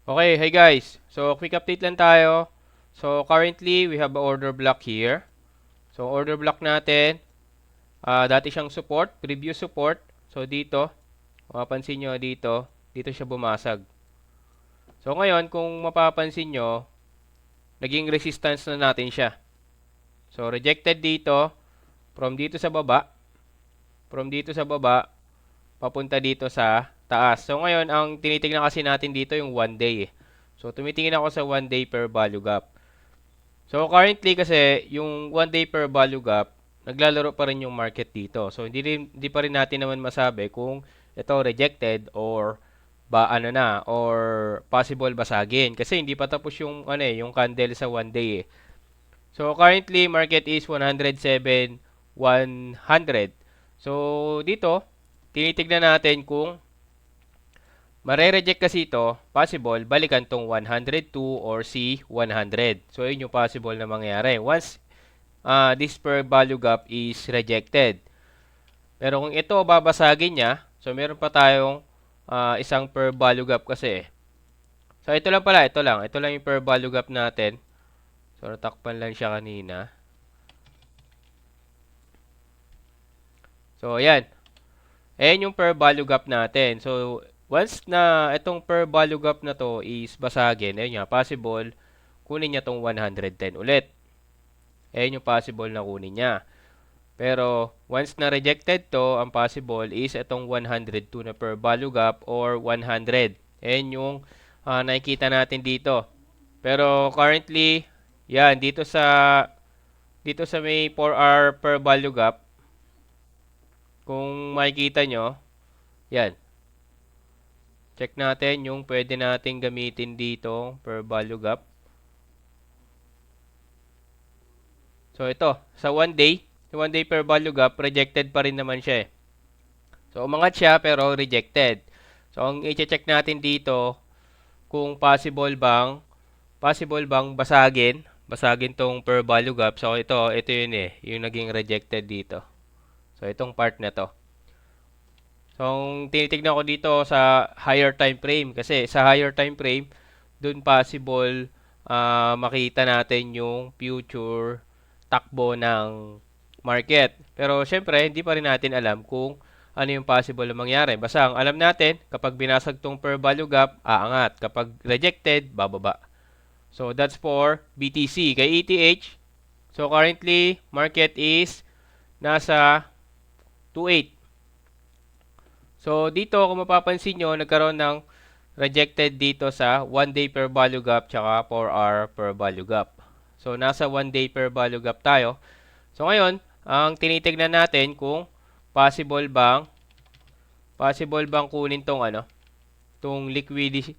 Okay, hey guys. So, quick update lang tayo. So, currently, we have a order block here. So, order block natin, dati siyang support, previous support. So, dito, mapapansin nyo dito siya bumasag. So, ngayon, kung mapapansin nyo, naging resistance na natin siya. So, rejected dito, from dito sa baba, papunta dito sa taas. So, ngayon, ang tinitingnan kasi natin dito yung 1 day. So, tumitingin ako sa 1 day per value gap. So currently kasi yung 1 day per value gap, naglalaro pa rin yung market dito. So hindi pa rin natin naman masabi kung ito rejected or ba ano na or possible basagin kasi hindi pa tapos yung yung candle sa 1 day eh. So currently market is 107,100. So dito tinitignan natin kung mare-reject kasi ito, possible, balikan tong 102 or C 100. So, yun yung possible na mangyari. Once this per value gap is rejected. Pero kung ito babasagin niya, so meron pa tayong isang per value gap kasi eh. So, ito lang pala, ito lang. Ito lang yung per value gap natin. So, natakpan lang siya kanina. So, ayan. Ayan yung per value gap natin. So, once na itong per value gap na to is basagin, ayun nga, possible, kunin niya tong 110 ulit. Ayan yung possible na kunin niya. Pero, once na rejected to, ang possible is itong 102 na per value gap or 100. Ayan yung nakikita natin dito. Pero, currently, yan, dito sa may 4-hour per value gap, kung makikita nyo, yan, check natin yung pwede nating gamitin dito per value gap. So ito, sa 1 day per value gap, rejected pa rin naman siya eh. So umangat siya pero rejected. So ang i-check natin dito kung possible bang basagin tong per value gap. So ito yun eh, yung naging rejected dito. So itong part na to. So, ang tinitignan ko dito sa higher time frame kasi sa higher time frame, dun possible makita natin yung future takbo ng market. Pero syempre, hindi pa rin natin alam kung ano yung possible na mangyari. Basta ang alam natin, kapag binasag tong per value gap, aangat. Kapag rejected, bababa. So, that's for BTC. Kay ETH, so currently, market is nasa 2.8. So, dito kung mapapansin nyo, nagkaroon ng rejected dito sa 1 day per value gap tsaka 4-hour per value gap. So, nasa 1 day per value gap tayo. So, ngayon, ang tinitignan natin kung possible bang kunin tong tong liquidity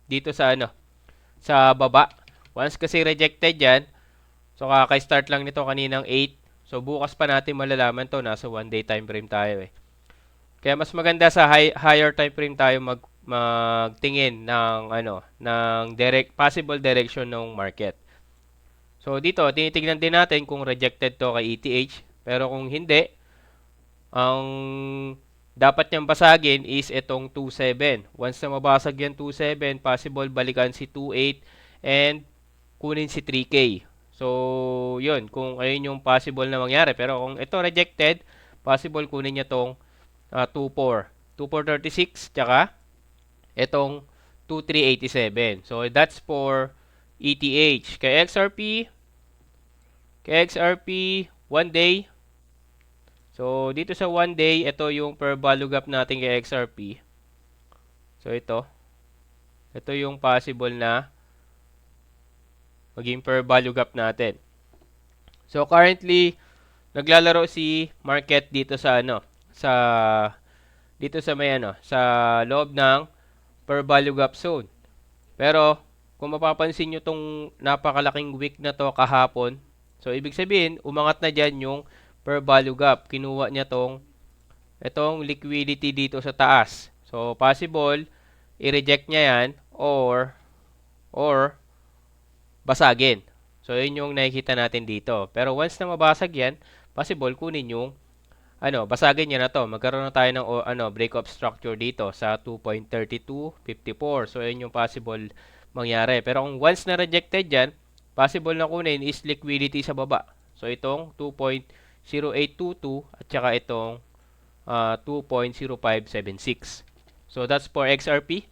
dito sa baba. Once kasi rejected yan, so kaka-start lang nito kaninang 8. So, bukas pa natin malalaman to, nasa 1 day time frame tayo eh. Kaya mas maganda sa higher time frame tayo magtingin ng possible direction ng market. So dito tinitingnan din natin kung rejected to kay ETH, pero kung hindi, ang dapat niyang basagin is itong 27. Once na mabasag yan 27, possible balikan si 28 and kunin si 3K. So, yun, kung ayun yung possible na mangyari. Pero kung ito rejected, possible kunin niya tong 2.4. 2.436 tsaka itong 2.387. So that's for ETH. Kay XRP 1 day. So dito sa 1 day, ito yung per value gap natin kay XRP. So ito yung possible na maging per value gap natin. So currently naglalaro si market dito sa sa dito sa may sa loob ng per value gap zone. Pero kung mapapansin nyo tong napakalaking wick na to kahapon, so ibig sabihin umangat na dyan yung per value gap. Kinuha niya itong liquidity dito sa taas. So possible i-reject niya yan or basagin. So yun yung nakikita natin dito. Pero once na mabasag yan, possible kunin yung basagin niya na to. Magkaroon na tayo ng break of structure dito sa 2.3254. So, yun yung possible mangyari. Pero kung once na rejected yan, possible na kunin is liquidity sa baba. So, itong 2.0822 at saka itong 2.0576. So, that's for XRP.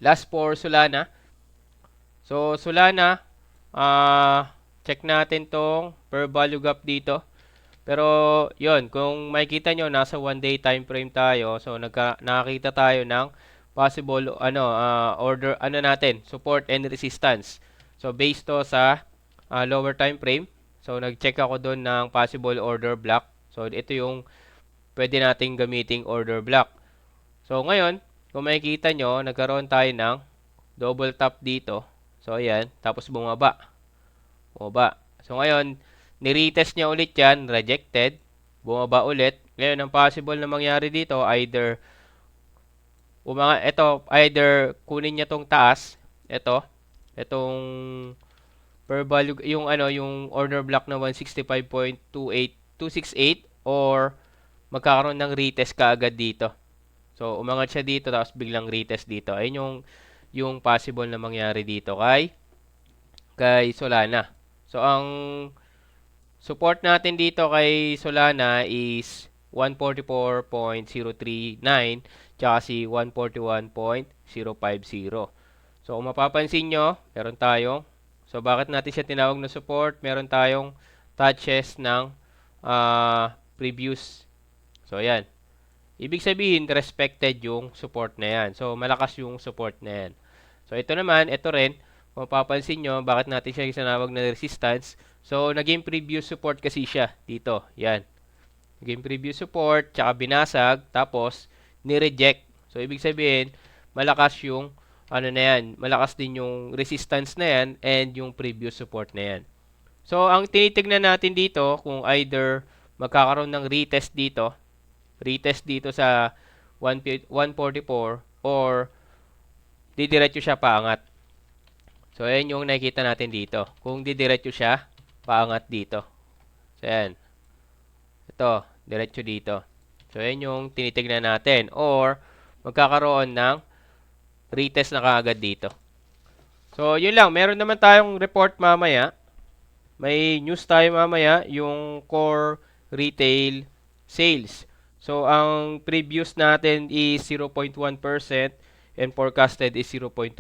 Last for Solana. So, Solana, check natin tong per value gap dito. Pero, yon kung makikita nyo, nasa 1-day time frame tayo. So, nakakita tayo ng possible, order, natin, support and resistance. So, based to sa lower time frame. So, nag-check ako doon ng possible order block. So, ito yung pwede nating gamiting order block. So, ngayon, kung makikita nyo, nagkaroon tayo ng double tap dito. So, ayan. Tapos, bumaba. So, ngayon, ni-retest niya ulit yan. Rejected. Bumaba ulit. Ngayon, ang possible na mangyari dito, either kunin niya tong taas. Itong per value, yung order block na 165.28268 or magkakaroon ng retest kaagad dito. So, umangat siya dito tapos biglang retest dito. Ayun yung possible na mangyari dito kay Solana. So, ang support natin dito kay Solana is 144.039 tsaka si 141.050. So, kung mapapansin nyo, meron tayong, so bakit natin siya tinawag na support? Meron tayong touches ng previous. So, ayan. Ibig sabihin, respected yung support na yan. So, malakas yung support na yan. So, ito naman, ito rin, kung mapapansin nyo, bakit natin siya isinawag na resistance? So, naging previous support kasi siya dito. Yan. Naging previous support, tsaka binasag, tapos ni-reject. So, ibig sabihin, malakas yung, malakas din yung resistance na yan and yung previous support na yan. So, ang tinitignan natin dito, kung either magkakaroon ng retest dito sa 144 or didiretso siya paangat. So, ayan yung nakikita natin dito. Kung didiretso siya, paangat dito. So, ayan. Ito, diretso dito. So, ayan yung tinitignan natin. Or, magkakaroon ng retest na kaagad dito. So, yun lang. Meron naman tayong report mamaya. May news tayo mamaya, yung core retail sales. So, ang previous natin is 0.1% and forecasted is 0.2%.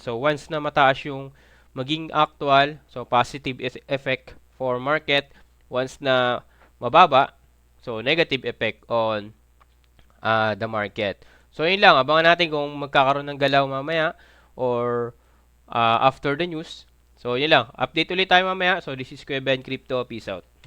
So, once na mataas yung maging actual, so positive effect for market. Once na mababa, so negative effect on the market. So, yun lang. Abangan natin kung magkakaroon ng galaw mamaya or after the news. So, yun lang. Update ulit tayo mamaya. So, this is Kuya Ben Crypto. Peace out.